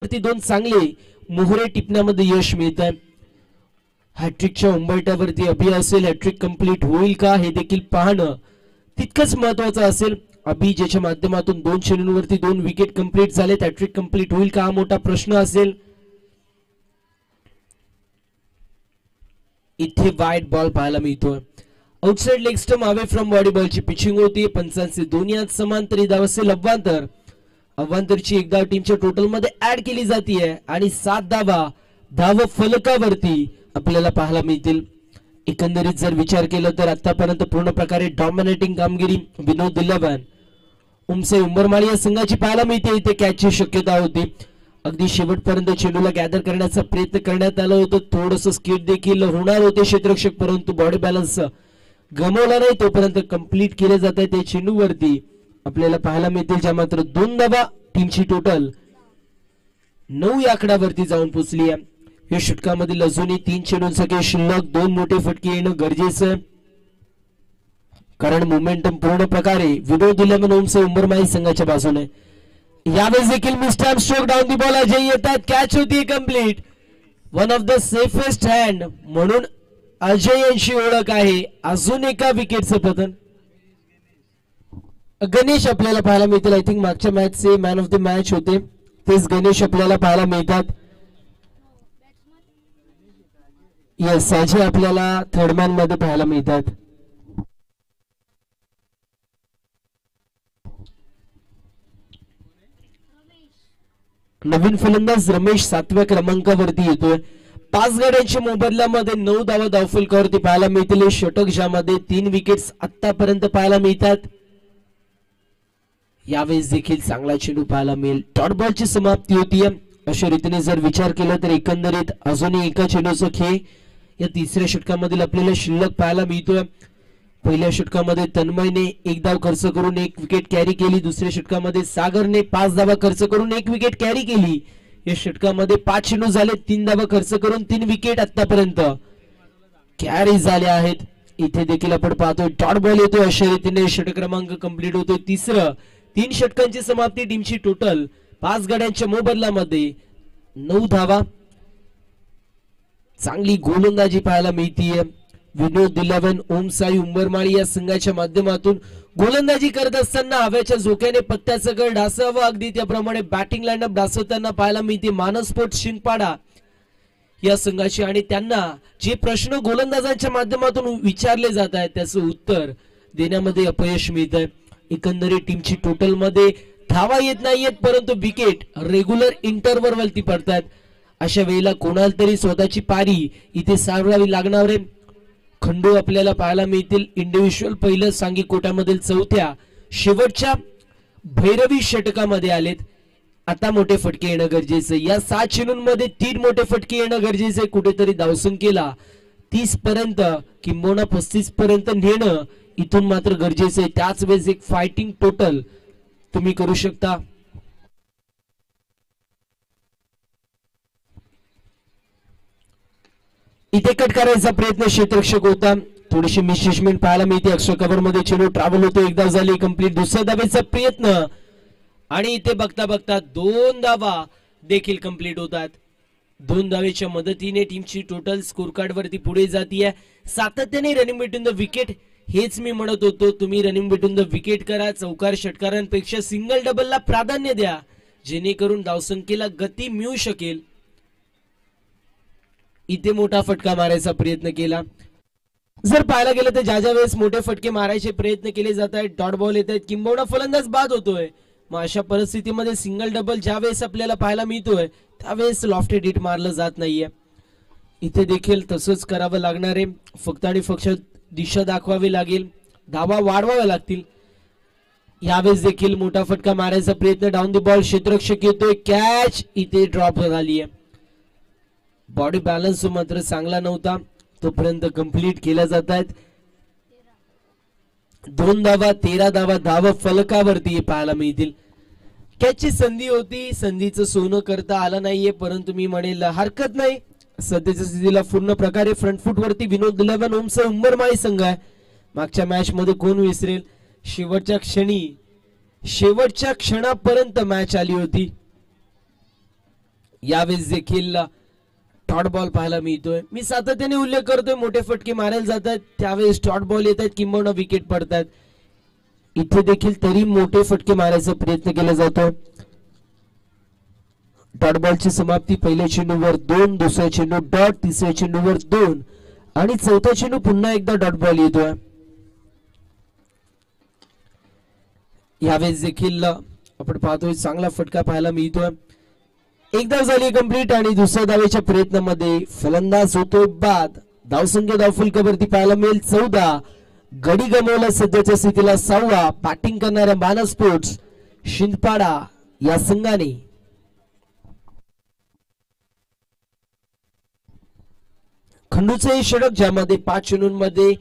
दोन चांगले मोहरे टिपण्यामध्ये यश मिळत आहे. हॅट्रिकच्या उंबरठ्यावरती अभि असेल, हॅट्रिक कंप्लीट होईल का हे देखील पाहणं तितकंच महत्वाचं असेल. अभि ज्याच्या माध्यमातून 2 चेंडूंवरती 2 विकेट कंप्लीट झालेत, हॅट्रिक कंप्लीट होईल का हा मोठा प्रश्न असेल. इथे वाईड बॉल पाहायला मिळतोय. Outside leg stump away from body बॉलची पिचिंग होती. पंचांचे दोन्ही हात समांतरी धाव असेल. अव्वांतरची एक धाव टीमच्या टोटल मध्ये ऍड केली जाते आणि 7 धावा धाव फलकावरती आपल्याला पाहायला मिळतील. एकंदरीत जर विचार केला तर आतापर्यंत पूर्ण प्रकारे डॉमिनेटिंग कामगिरी विनोद 11 उमसे उंबरमाळी या संघाची पाहायला मिळते. इथे कॅचची शक्यता होती. अगदी शेवटपर्यंत चेंडूला गॅदर करण्याचा प्रयत्न करण्यात आला होता. थोडंसं स्किट देखील होणार होते क्षेत्ररक्षक, परंतु बॉडी बॅलन्स गमावला नाही. तोपर्यंत कंप्लीट केले जात आहे ते चेंडूवरती आपल्याला पाहायला मिळतील, ज्या मात्र 2 धावा टीमची टोटल 9 या आकड्यावरती जाऊन पोहोचली आहे. या षटकामधील अजूनही 3 चेंडूंसाठी शिल्लक 2 मोठे फटके येणं गरजेचं आहे, कारण मोमेंटम पूर्ण प्रकारे विनोद 11 ओमसे उंबरमाळी संघाच्या बाजूने. यावेळेस देखील mister stroke down the ball Ajay येतात. कॅच होती complete. One of the safest hand म्हणून अजय यांची ओळख आहे. अजून एका विकेटचं पतन. गणेश आपल्याला पाहायला मिळतील. आय थिंक मागच्या मॅचचे मॅन ऑफ द मॅच होते तेच गणेश आपल्याला पाहायला मिळतात. येस, अजय आपल्याला थर्ड मॅन मध्ये पाहायला मिळतात. नवीन फलंदाज रमेश 7व्या क्रमांकावरती येतोय. 5 गड्यांच्या मोबदल्यामध्ये 9 धावा धावफलकावरती पाहायला मिळतील. षटक ज्यामध्ये 3 विकेट्स आतापर्यंत पाहायला मिळतात. यावेळेस देखील चांगला चेंडू पाहायला मिळेल. डॉट बॉलची समाप्ती होती. अशा रीतीने जर विचार केला तर एकंदरीत अजूनही एका चेंडूचा खेळ या तिसऱ्या षटकामधील आपल्याला शिल्लक पाहायला मिळतोय. पहिल्या षटकामध्ये तन्मयने 1 धाव खर्च करून 1 विकेट कॅरी केली. दुसऱ्या षटकामध्ये सागरने 5 धावा खर्च करून 1 विकेट कॅरी केली. या षटकामध्ये 5 चेंडू झाले, 3 धावा खर्च करून 3 विकेट आतापर्यंत कॅरी झाले आहेत. इथे देखील आपण पाहतोय डॉट बॉल येतोय. अशा रीतीने षटक क्रमांक कंप्लीट होतोय. तिसरं 3 षटकांची समाप्ती. टीमची टोटल 5 गड्यांच्या मोबदल्यामध्ये 9 धावा. चांगली गोलंदाजी पाहायला मिळतीये. विनोद 11 ओमसाई उंबरमाळी या संघाच्या माध्यमातून गोलंदाजी करत असताना हव्याच्या झोक्याने पत्त्याचं गड ढासावं, अगदी त्याप्रमाणे बॅटिंग लाईनअप ढासवताना पाहायला मिळते. मानस स्पोर्ट्स शिंदपाडा या संघाची, आणि त्यांना जे प्रश्न गोलंदाजांच्या माध्यमातून विचारले जात आहेत त्याचं उत्तर देण्यामध्ये अपयश मिळत आहे. एकंदरीत टीमची टोटल मध्ये धावा येत नाहीयेत, परंतु विकेट रेग्युलर इंटरव्हल वरती पडतात. अशा वेळेला कोणाला तरी स्वतःची पारी इथे सावरावी लागणार आहे. खंडू आपल्याला पाहायला मिळतील. इंडिव्हिज्युअल पहिलं सांघिक कोट्यामधील 4थ्या शेवटच्या भैरवी षटकामध्ये आलेत. आता मोठे फटके येणं गरजेचं. या 7 चेंडूंमध्ये 3 मोठे फटके येणं गरजेचं आहे. कुठेतरी धावसंख्येला 30 पर्यंत किंबहुना 35 पर्यंत नेणं इथून मात्र गरजेचं आहे. त्याच वेळेस एक फायटिंग टोटल तुम्ही करू शकता. इथे कट करायचा प्रयत्न क्षेत्ररक्षक होता. थोडीशी मिसजमेंट पाहायला मिळते. एक्स्ट्रा कव्हर मध्ये चेंडू ट्रॅव्हल होतो. 1 धाव झाली कंप्लीट. दुसऱ्या धावेचा प्रयत्न आणि इथे बघता बघता 2 धावा देखील कंप्लीट होतात. 2 धावेच्या मदतीने टीमची टोटल स्कोर कार्ड वरती पुढे जातीये. सातत्याने रनिंग बिटवीन द विकेट हेच मी म्हणत होतो. तुम्ही रनिंग बिटवीन द विकेट करा. चौकार षटकारांपेक्षा सिंगल डबलला प्राधान्य द्या, जेणेकरून धावसंख्येला गती मिळू शकेल. इथे मोठा फटका मारायचा प्रयत्न केला. जर पाहायला गेलं तर ज्या वेळेस मोठे फटके मारायचे प्रयत्न केले जात आहेत, डॉट बॉल येत आहेत, किंबहुना फलंदाज बाद होतोय, मग अशा परिस्थितीमध्ये सिंगल डबल ज्या वेळेस आपल्याला पाहायला मिळतोय त्यावेळेस लॉफ्टेड हिट मारलं जात नाहीये. इथे देखील तसंच करावं लागणार आहे. फक्त आणि फक्त दिशा दाखवावी लागेल, धावा वाढवाव्या लागतील. यावेळेस देखील मोठा फटका मारायचा प्रयत्न. डाऊन द बॉल क्षेत्ररक्षक येतोय. कॅच इथे ड्रॉप झाली आहे. बॉडी बॅलन्स मात्र चांगला नव्हता, तोपर्यंत कंप्लीट केल्या जात आहेत. 2 धावा, 13 धावा धाव फलकावरती पाहायला मिळतील. कॅचची संधी होती, संधीचं सोनं करता आलं नाहीये, परंतु मी म्हणेल हरकत नाही. सध्याच्या स्थितीला पूर्ण प्रकारे फ्रंट फुट वरती विनोद 11 ओमचा उंबरमाळी संघ आहे. मागच्या मॅच मध्ये कोण विसरेल, शेवटच्या क्षणापर्यंत मॅच आली होती. यावेळेस देखील डॉट बॉल पाहायला मिळतोय. मी सातत्याने उल्लेख करतोय मोठे फटके मारायला जातात त्यावेळेस डॉट बॉल येत आहेत किंबहुना विकेट पडतात. इथे देखील तरी मोठे फटके मारायचा प्रयत्न केला जातो. डॉट बॉलची समाप्ती पहिल्या चेंडूवर 2, दुसऱ्या चेंडू डॉट, तिसऱ्या चेंडूवर 2 आणि चौथा चेंडू पुन्हा एकदा डॉट बॉल येतोय. यावेळेस देखील आपण पाहतोय चांगला फटका पाहायला मिळतोय. एकदा झाली कंप्लीट आणि दुसऱ्या धावेच्या प्रयत्नामध्ये फलंदाज होतोय बाद. धावसंख्या धावफलकावरती पाहायला मिळेल 14. गडी गमावला सध्याच्या स्थितीला 6वा. बॅटिंग करणाऱ्या माना स्पोर्ट्स शिंदपाडा या संघाने खंडूचे षटक ज्यामध्ये 5 चेंडूंमध्ये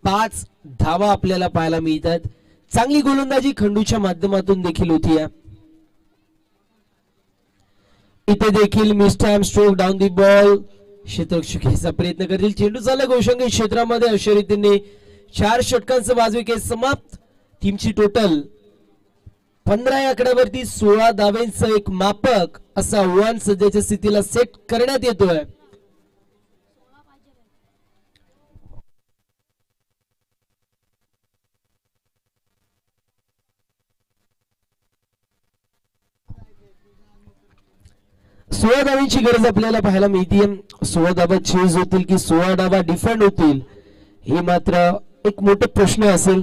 5 धावा आपल्याला पाहायला मिळतात. चांगली गोलंदाजी खंडूच्या माध्यमातून देखील होती. इथे देखील मिस्टाइम स्ट्रोक डाऊन दी बॉल क्षेत्ररक्षक घ्यायचा प्रयत्न करतील. चेंडू झाला गोषंगी क्षेत्रामध्ये. अशा रीतीने 4 षटकांचं वाजविकेट समाप्त. टीमची टोटल 15 या आकड्यावरती 16 धावांचं एक मापक असा आव्हान सध्याच्या स्थितीला सेट करण्यात येतोय. सोळा धावांची गरज आपल्याला पाहायला मिळते. 16 धावा चेज होतील की 16 धावा डिफेंड होतील हे मात्र एक मोठा प्रश्न असेल.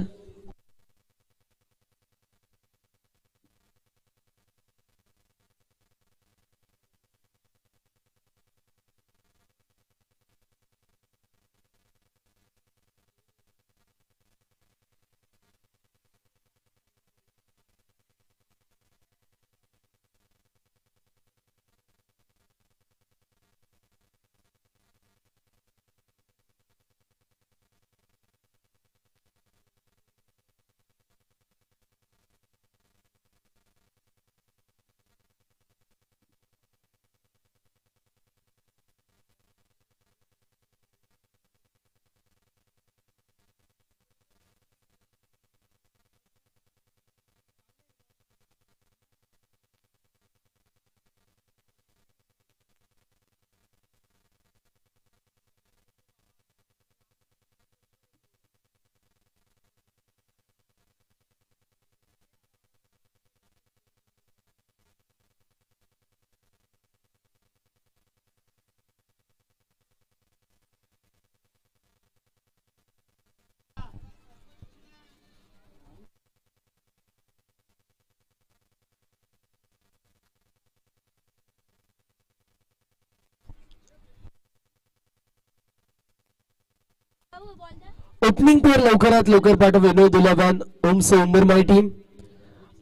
ओपनिंग पेअर लवकरात लवकर पाठव. विनोद उलावान ओमसे उंबरमाई टीम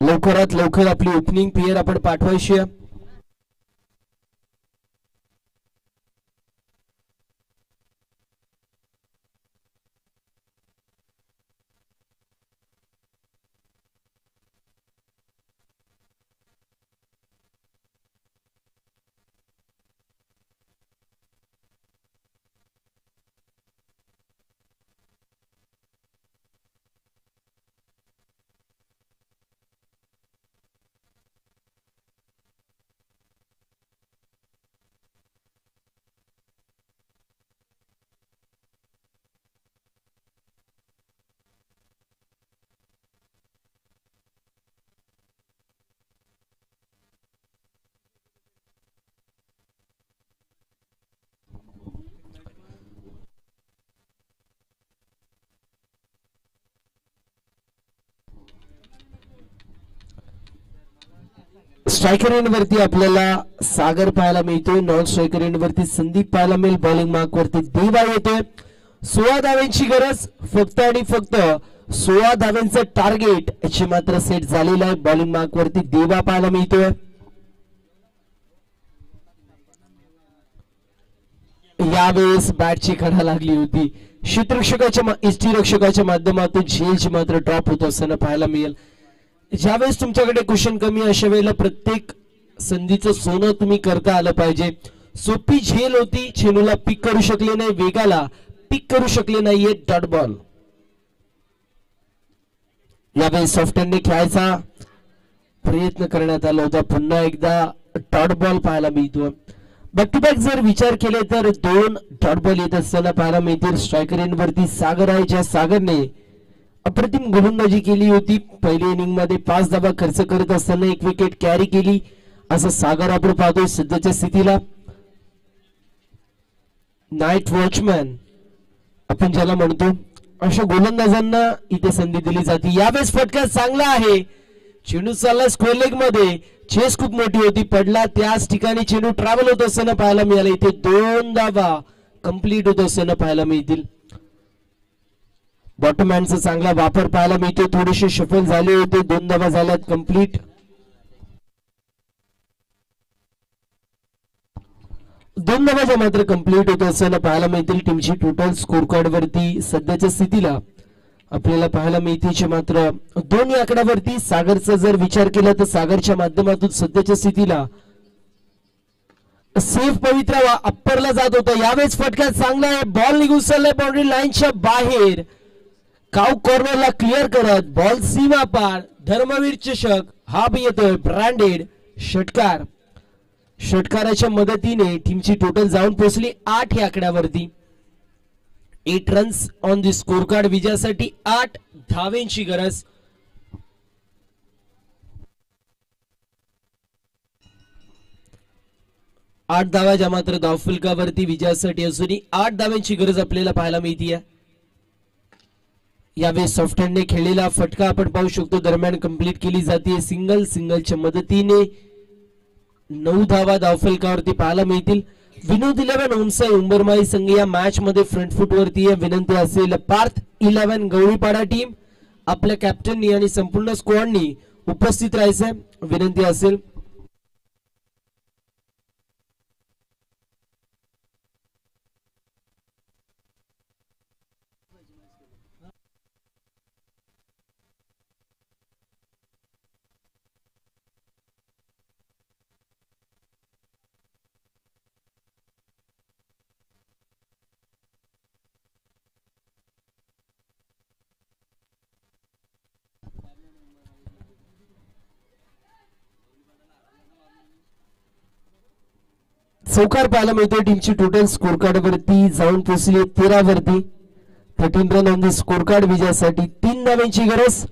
लवकरात लवकर आपली ओपनिंग पेअर आपण पाठवायची आहे. स्ट्रायकर एंड वरती आपल्याला सागर पाहायला मिळतोय. नॉन स्ट्रायकर एंड वरती संदीप पाहायला मिळेल. बॉलिंग मार्क वरती देवा येतोय. 16 धावांची गरज फक्त आणि फक्त 16 धावांचं टार्गेट याची मात्र सेट झालेलं आहे. बॉलिंग मार्क वरती देवा पाहायला मिळतोय. यावेळेस बॅटची कडा लागली होती. यष्टीरक्षकाच्या माध्यमातून झेलची मात्र ड्रॉप होत असताना पाहायला मिळेल. ज्यावेळेस तुमच्याकडे क्वेश्चन कमी अशा वेळेला प्रत्येक संधीचं सोनं तुम्ही करता आलं पाहिजे. सोपी झेल होती. चेंडूला पिक करू शकले नाही. वेगाला पिक करू शकले नाहीये. Dot ball. यावेळेस सॉफ्ट हँडने खेळायचा प्रयत्न करण्यात आला होता. पुन्हा एकदा डॉट बॉल पाहायला मिळतो. बॅक टू बॅक जर विचार केले तर 2 डॉट बॉल येत असताना पाहायला मिळतील. स्ट्रायकर एंड वरती सागर आहे, ज्या सागरने अप्रतिम गोलंदाजी केली होती. पहिल्या इनिंग मध्ये 5 धावा खर्च करत असताना 1 विकेट कॅरी केली, असं सागर आपण पाहतोय सध्याच्या स्थितीला. नाईट वॉचमॅन आपण ज्याला म्हणतो, अशा गोलंदाजांना इथे संधी दिली जाते. यावेळेस फटका चांगला आहे. चेंडू चालला स्क्वेअर लेग मध्ये, चेस खूप मोठी होती, पडला त्याच ठिकाणी चेंडू ट्रॅव्हल होत असताना पाहायला मिळाला. इथे 2 धावा कंप्लीट होत असताना पाहायला मिळतील. बॉटमहॅनचा चांगला वापर पाहायला मिळतो. थोडेसे शफल झाले होते, 2 धावा झाल्यात कंप्लीट. 2 धावा मात्र कंप्लीट होत असताना पाहायला मिळतील. टीमची टोटल स्कोर कार्ड वरती सध्याच्या स्थितीला आपल्याला पाहायला मिळते मात्र 2 आकड्यावरती. सागरचा जर विचार केला तर सागरच्या माध्यमातून सध्याच्या स्थितीला सेफ पवित्रा अप्परला जात होता. यावेळेस फटका चांगला आहे, बॉल निघून चाललाय बाउंड्री लाईनच्या बाहेर. काव कॉर्नरला क्लिअर करत बॉल सीमा पार. धर्मवीर चषक हा बी येतोय ब्रँडेड षटकार. षटकाराच्या मदतीने टीमची टोटल जाऊन पोहोचली 8 या आकड्यावरती. 8 runs on the score card. विजयासाठी 8 धावेंची गरज. आठ धावाच्या मात्र धावफलकावरती विजयासाठी असून 8 धावांची गरज आपल्याला पाहायला मिळते. यावेळेस सॉफ्ट हँडने खेळलेला फटका आपण पाहू शकतो. दरम्यान कंप्लीट केली जाते सिंगलच्या मदतीने. 9 धावा धावफलकावरती पाहायला मिळतील. विनोद 11 ओमसाई उंबरमाळी संघ या मॅच मध्ये फ्रंट फुट वरती आहे. विनंती असेल पार्थ 11 गवळीपाडा टीम आपल्या कॅप्टननी आणि संपूर्ण स्क्वॉडनी उपस्थित राहायचंय. विनंती असेल. चौकार पाहायला मिळतोय. टीमची टोटल स्कोर कार्ड वरती जाऊन पोहोचली 13 वरती. 13 run on the score card. विजयासाठी 3 धावांची गरज.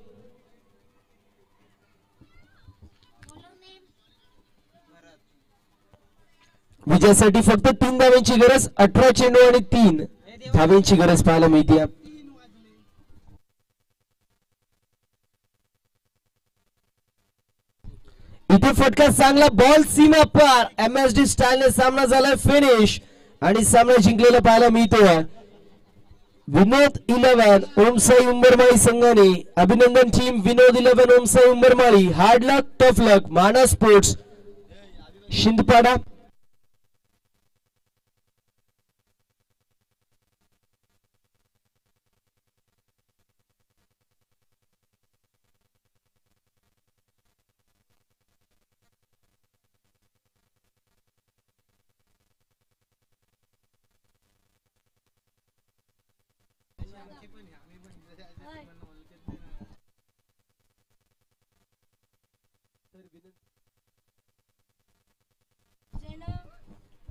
विजयासाठी फक्त 3 धावांची गरज. 18 चेंडू आणि 3 धावांची गरज पाहायला मिळते. इथे फटका चांगला, बॉल सीमा पार. MSD स्टाईलने सामना झालाय फिनिश आणि सामना जिंकलेला पाहायला मिळतो. विनोद 11 ओमसाई उंबरमाळी संघाने. अभिनंदन टीम विनोद 11 ओमसाई उंबरमाळी. हार्ड लक टफ लक. माना स्पोर्ट्स शिंदपाडा.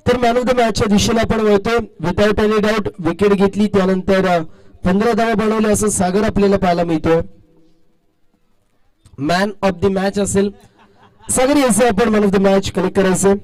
तर मॅन ऑफ द मॅचच्या दिशेला आपण वळतोय. विदाउट एनी डाऊट विकेट घेतली, त्यानंतर 15 धावा बनवल्या असं सागर आपल्याला पाहायला मिळतोय. मॅन ऑफ द मॅच असेल सागर, याचं आपण man of the match collect करायचं.